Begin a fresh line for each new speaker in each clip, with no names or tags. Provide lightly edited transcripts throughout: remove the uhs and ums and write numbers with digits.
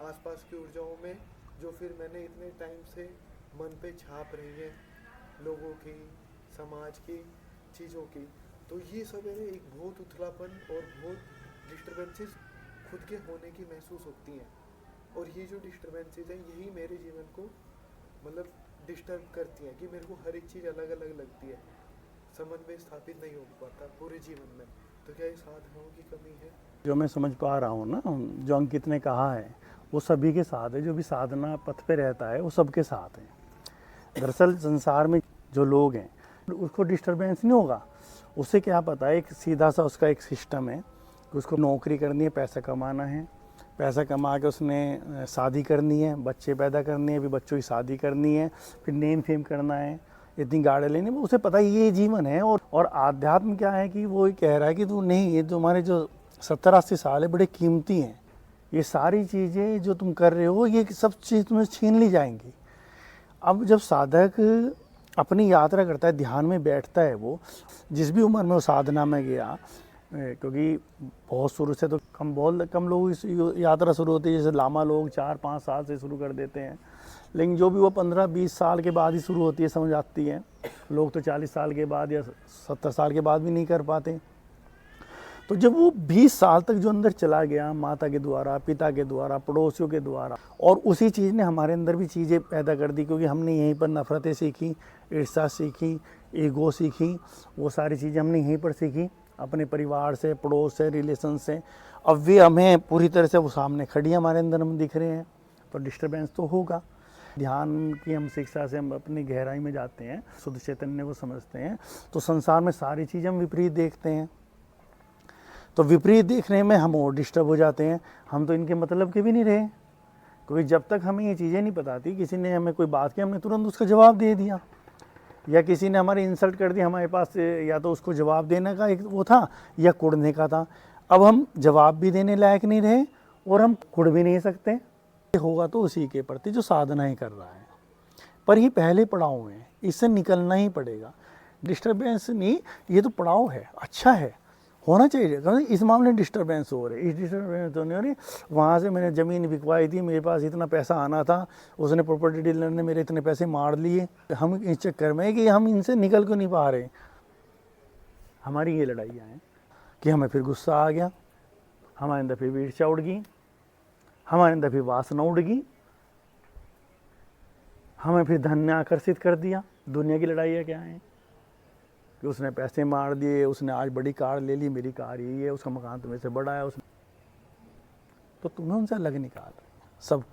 आसपास की ऊर्जाओं में, जो फिर मैंने इतने टाइम से मन पे छाप रही है, लोगों की, समाज की, चीज़ों की। तो ये सब है एक बहुत उथलापन और बहुत डिस्टर्बेंसेस खुद के होने की महसूस होती हैं। और ये जो डिस्टर्बेंसेस हैं यही मेरे जीवन को मतलब डिस्टर्ब करती हैं कि मेरे को हर एक चीज़ अलग अलग लगती है, समन्वय स्थापित नहीं हो पाता पूरे जीवन में। तो क्या ये साधनाओं की कमी है?
जो मैं समझ पा रहा हूँ ना, जो अंकित ने कहा है वो सभी के साथ है। जो भी साधना पथ पे रहता है वो सबके साथ है। दरअसल संसार में जो लोग हैं उसको डिस्टरबेंस नहीं होगा। उसे क्या पता है, एक सीधा सा उसका एक सिस्टम है कि उसको नौकरी करनी है, पैसा कमाना है, पैसा कमा के उसने शादी करनी है, बच्चे पैदा करने हैं, फिर बच्चों की शादी करनी है, फिर नेम फेम करना है, इतनी गाड़ी लेनी, उसे पता है ये जीवन है। और आध्यात्म क्या है कि वो कह रहा है कि तू नहीं, ये तुम्हारे जो 70-80 साल है बड़े कीमती हैं, ये सारी चीज़ें जो तुम कर रहे हो ये सब चीज़ तुम्हें छीन ली जाएंगी। अब जब साधक अपनी यात्रा करता है, ध्यान में बैठता है, वो जिस भी उम्र में वो साधना में गया, क्योंकि बहुत शुरू से तो बहुत कम लोग इस यात्रा शुरू होती है, जैसे लामा लोग 4-5 साल से शुरू कर देते हैं, लेकिन जो भी वो 15-20 साल के बाद ही शुरू होती है, समझ आती है। लोग तो 40 साल के बाद या 70 साल के बाद भी नहीं कर पाते। तो जब वो 20 साल तक जो अंदर चला गया, माता के द्वारा, पिता के द्वारा, पड़ोसियों के द्वारा, और उसी चीज़ ने हमारे अंदर भी चीज़ें पैदा कर दी, क्योंकि हमने यहीं पर नफ़रतें सीखी, ईर्ष्या सीखी, ईगो सीखी, वो सारी चीज़ें हमने यहीं पर सीखी, अपने परिवार से, पड़ोस से, रिलेशन से। अब वे हमें पूरी तरह से वो सामने खड़ी हमारे अंदर हम दिख रहे हैं, तो डिस्टर्बेंस तो होगा। ध्यान की हम शिक्षा से हम अपनी गहराई में जाते हैं, शुद्ध चैतन्य को समझते हैं, तो संसार में सारी चीज़ें हम विपरीत देखते हैं। तो विपरीत देखने में हम और डिस्टर्ब हो जाते हैं। हम तो इनके मतलब के भी नहीं रहे, क्योंकि जब तक हमें ये चीज़ें नहीं पता थी, किसी ने हमें कोई बात की, हमने तुरंत उसका जवाब दे दिया, या किसी ने हमारी इंसल्ट कर दी, हमारे पास या तो उसको जवाब देने का एक वो था या कुड़ने का था। अब हम जवाब भी देने लायक नहीं रहे और हम कुड़ भी नहीं सकते। होगा तो उसी के प्रति जो साधना ही कर रहा है, पर ये पहले पड़ाव में, इससे निकलना ही पड़ेगा। डिस्टर्बेंस नहीं, ये तो पड़ाव है, अच्छा है, होना चाहिए। इस मामले में डिस्टर्बेंस हो रही है, इस डिस्टर्बेंस तो नहीं हो रही। वहाँ से मैंने ज़मीन बिकवाई थी, मेरे पास इतना पैसा आना था, उसने प्रॉपर्टी डीलर ने मेरे इतने पैसे मार लिए। हम इस चक्कर में कि हम इनसे निकल क्यों नहीं पा रहे। हमारी ये लड़ाइयाँ हैं कि हमें फिर गुस्सा आ गया, हमारे अंदर फिर ईर्ष्या उड़ गई, हमारे अंदर फिर वासना उड़ गई, हमें फिर धन ने आकर्षित कर दिया। दुनिया की लड़ाइयाँ क्या हैं कि उसने पैसे मार दिए, उसने आज बड़ी कार ले ली, मेरी कार यही है, उसका मकान तुम्हें से बड़ा है, उसने तो तुम्हें उनसे अलग निकाल सब।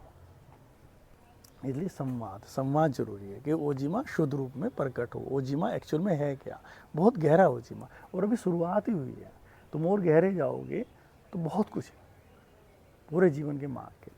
इसलिए संवाद जरूरी है कि ओजिमा शुद्ध रूप में प्रकट हो। ओजिमा एक्चुअल में है क्या, बहुत गहरा ओजिमा, और अभी शुरुआत ही हुई है। तुम और गहरे जाओगे तो बहुत कुछ है पूरे जीवन के मार्ग के।